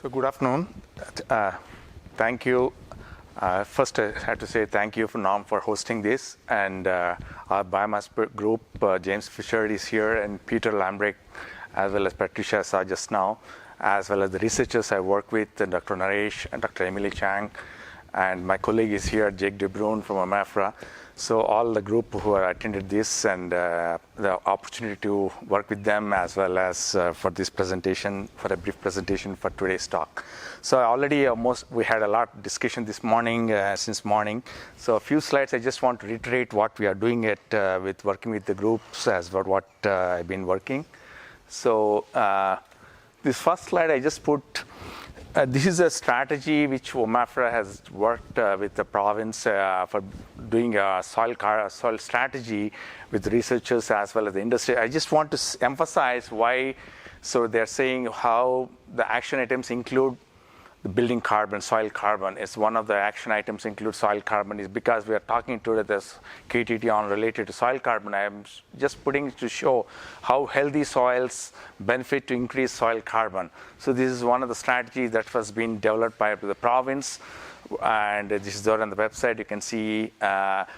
So good afternoon. Thank you. First, I have to say thank you, Norm, for hosting this. And our biomass group, James Fisher is here, and Peter Lambrick, as well as Patricia saw just now, as well as the researchers I work with, Dr. Naresh and Dr. Emily Chang. And my colleague is here, Jake DeBrun from Omafra. So all the group who have attended this and the opportunity to work with them, as well as for this presentation, for a brief presentation for today's talk. So already we had a lot of discussion this morning, since morning. So a few slides, I just want to reiterate what we are doing with working with the groups as for what I've been working. So this first slide I just put, this is a strategy which Omafra has worked with the province for doing a soil strategy with researchers as well as the industry. I just want to emphasize why. So they're saying how the action items include the building carbon, soil carbon. Is one of the action items include soil carbon is because we are talking to this KTT on related to soil carbon. I am just putting it to show how healthy soils benefit to increase soil carbon. So this is one of the strategies that was being developed by the province. And this is there on the website, you can see.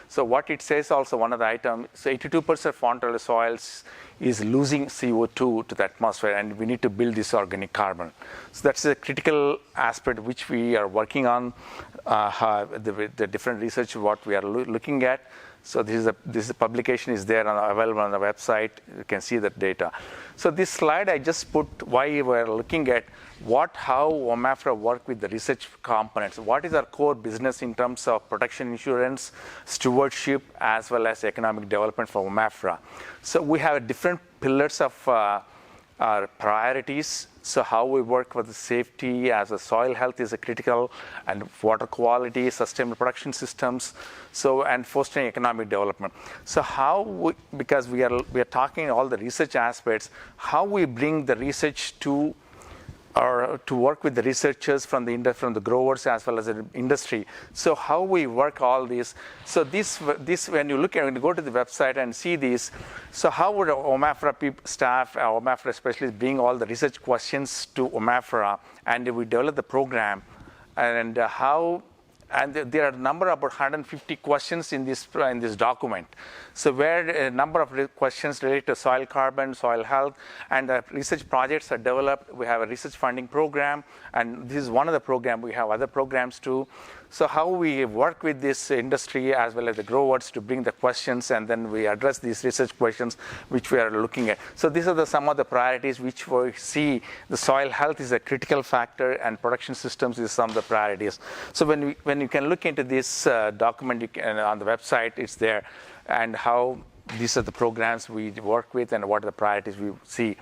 So what it says also, one of the items, so 82% of Ontario soils is losing CO2 to the atmosphere, and we need to build this organic carbon. So that's a critical aspect which we are working on, the different research what we are looking at. So this publication is there available on the website. You can see that data. So this slide I just put why we're looking at how Omafra work with the research components. What is our core business in terms of protection insurance, stewardship, as well as economic development for Omafra. So we have different pillars of our priorities. So how we work with the safety as a soil health is a critical, and water quality, sustainable production systems, and fostering economic development. So because we are talking all the research aspects, how we bring the research to work with the researchers from the growers as well as the industry. So how we work all this. So this when you go to the website and see this, so how would Omafra staff, Omafra specialists bring all the research questions to Omafra, and we develop the program, and there are a number of about 150 questions in this document. So where a number of questions related to soil carbon, soil health, and the research projects are developed. We have a research funding program, and this is one of the programs. We have other programs too. So how we work with this industry as well as the growers to bring the questions, and then we address these research questions which we are looking at. So these are some of the priorities which we see. The soil health is a critical factor, and production systems is some of the priorities. So when you can look into this document on the website, it's there, and how these are the programs we work with and what are the priorities we see.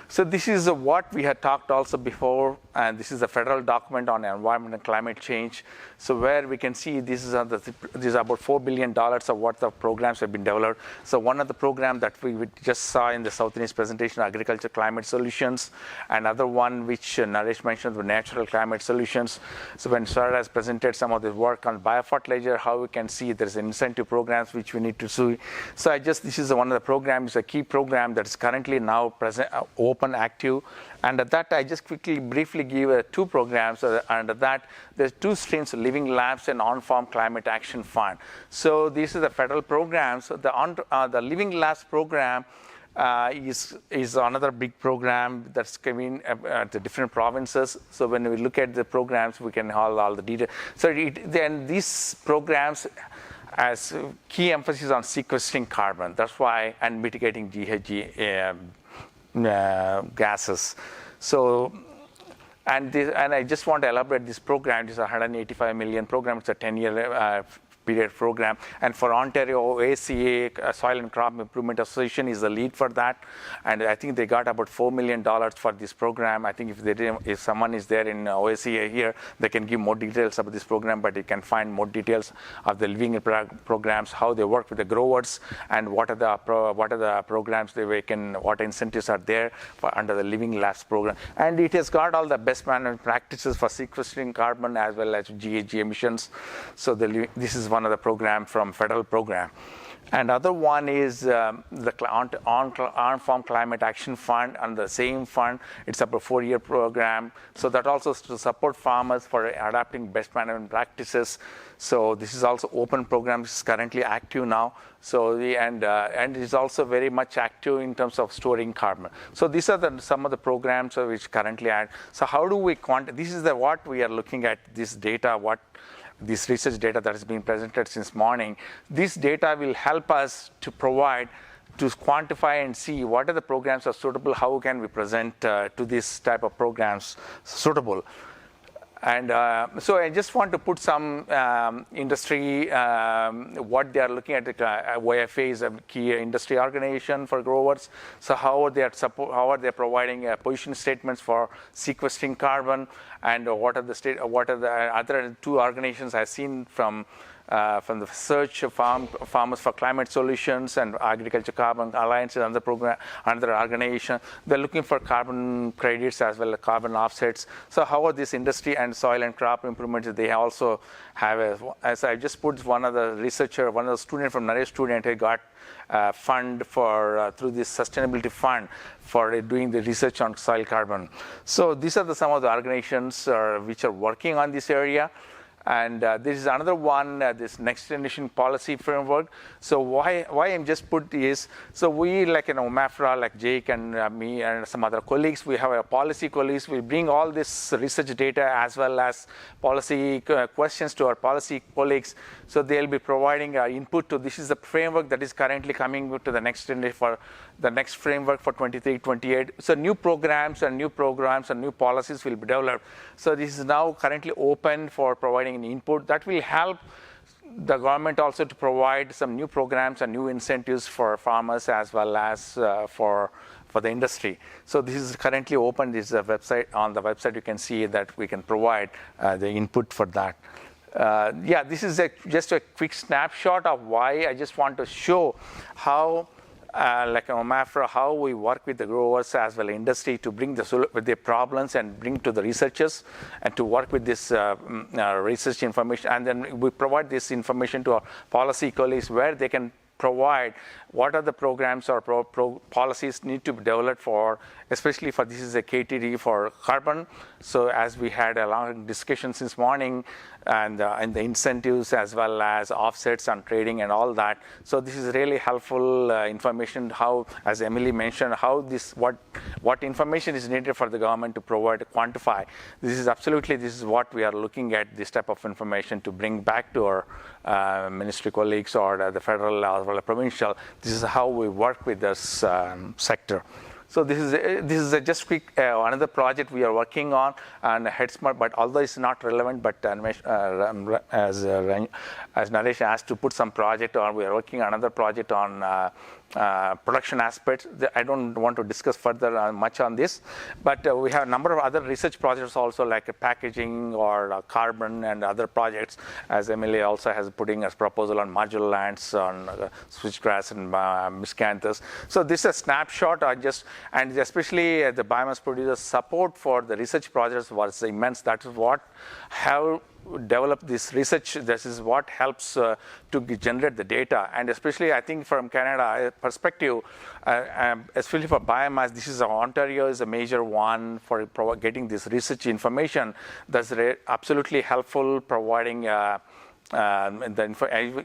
So this is what we had talked also before, and this is a federal document on environment and climate change. So where we can see these are about $4 billion of what the programs have been developed. So one of the programs that we just saw in the Southeast presentation, agriculture climate solutions, another one which Naresh mentioned, the natural climate solutions. So when Sarah has presented some of the work on biofertilizer, how we can see there's incentive programs which we need to see. So this is one of the programs, a key program that is currently now present, open, active. And at that, I just briefly give two programs. Under that, there's two streams, Living Labs and On-Farm Climate Action Fund. So this is a federal program. So the Living Labs program is another big program that's coming at the different provinces. So when we look at the programs, we can have all the details. So then these programs as key emphasis on sequestering carbon. That's why, and mitigating GHG gases. So, and I just want to elaborate this program. This is a $185 million program. It's a 10-year period program. And for Ontario, OACA, Soil and Crop Improvement Association, is the lead for that. And I think they got about $4 million for this program. I think if someone is there in OACA here, they can give more details about this program, but you can find more details of the living programs, how they work with the growers, and what are the programs what incentives are there under the Living Labs program. And it has got all the best management practices for sequestering carbon as well as GHG emissions. So this is one of the program from federal program. And other one is the On-Farm Climate Action Fund, and the same fund, it's about a 4-year program. So that also is to support farmers for adapting best management practices. So this is also open program, which is currently active now. So and it is also very much active in terms of storing carbon. So these are some of the programs which currently add. So how do we this is what we are looking at, this data, this research data that has been presented since morning. This data will help us to quantify and see what are the programs are suitable, how can we present to this type of programs suitable. And so I just want to put some industry, what they are looking at. YFA is a key industry organization for growers. So how are they providing position statements for sequestering carbon, and what are the other 2 organizations I've seen from the Search Farmers for Climate Solutions and Agriculture Carbon Alliance, another program, another organization. They're looking for carbon credits as well as carbon offsets. So how are this industry and soil and crop improvements? They also have, as I just put, one of the student from Naresh student, he got fund for through this sustainability fund for doing the research on soil carbon. So these are some of the organizations which are working on this area. And this is another one, this next generation policy framework. So why I'm just put is, so we like MAFRA, like Jake and me and some other colleagues, we have a policy colleagues. We bring all this research data as well as policy questions to our policy colleagues. So they'll be providing input to this is the framework that is currently coming to the next generation for the next framework for 23-28. So new programs and new policies will be developed. So this is now currently open for providing an input that will help the government also to provide some new programs and new incentives for farmers as well as for the industry. So this is currently open. This is a website. On the website you can see that we can provide the input for that. This is just a quick snapshot of why I just want to show how like MAFRA, how we work with the growers as well as industry to bring with their problems and bring to the researchers and to work with this research information. And then we provide this information to our policy colleagues where they can provide what are the programs or policies need to be developed for, especially for this is a KTD for carbon. So as we had a long discussion since morning, and the incentives as well as offsets and trading and all that. So this is really helpful information. How, as Emily mentioned, how what information is needed for the government to provide, quantify. This is what we are looking at, this type of information to bring back to our ministry colleagues or the federal as well as provincial. This is how we work with this sector. So this is just quick another project we are working on and HeadSmart, but although it's not relevant, but as Naresh asked to put some project on, we are working on another project on production aspects. I don't want to discuss further much on this, but we have a number of other research projects also, like packaging or carbon and other projects, as Emily also has putting a proposal on modular lands on switchgrass and miscanthus. So this is a snapshot, and especially the biomass producers' support for the research projects was immense. That is what have developed this research. This is what helps to generate the data, and especially I think from Canada perspective, especially for biomass, this is Ontario is a major one for getting this research information. That's absolutely helpful, providing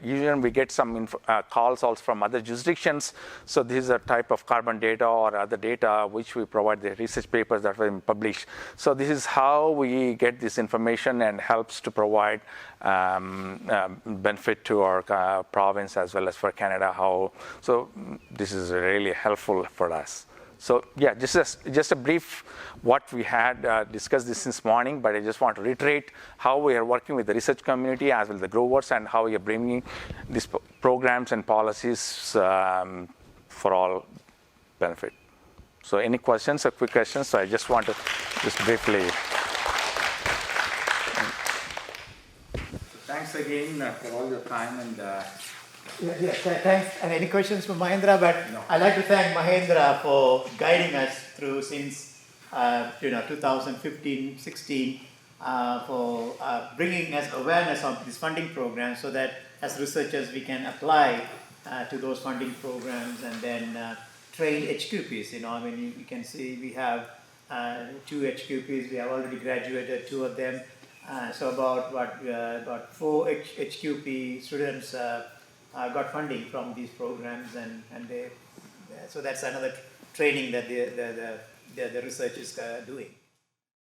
usually we get some calls also from other jurisdictions. So this is a type of carbon data or other data which we provide the research papers that were published. So this is how we get this information and helps to provide benefit to our province as well as for Canada. So this is really helpful for us. So yeah, just a brief what we had discussed this morning, but I just want to reiterate how we are working with the research community as well as the growers and how we are bringing these programs and policies for all benefit. So any questions or quick questions? So I just want to just briefly. Thanks again for all your time and. Thanks. And any questions for Mahendra? But no. I'd like to thank Mahendra for guiding us through since 2015, 16, for bringing us awareness of this funding program, so that as researchers we can apply to those funding programs, and then train HQPs. You can see we have 2 HQPs. We have already graduated 2 of them. So about 4 HQP students got funding from these programs, and so that's another training that the research is doing.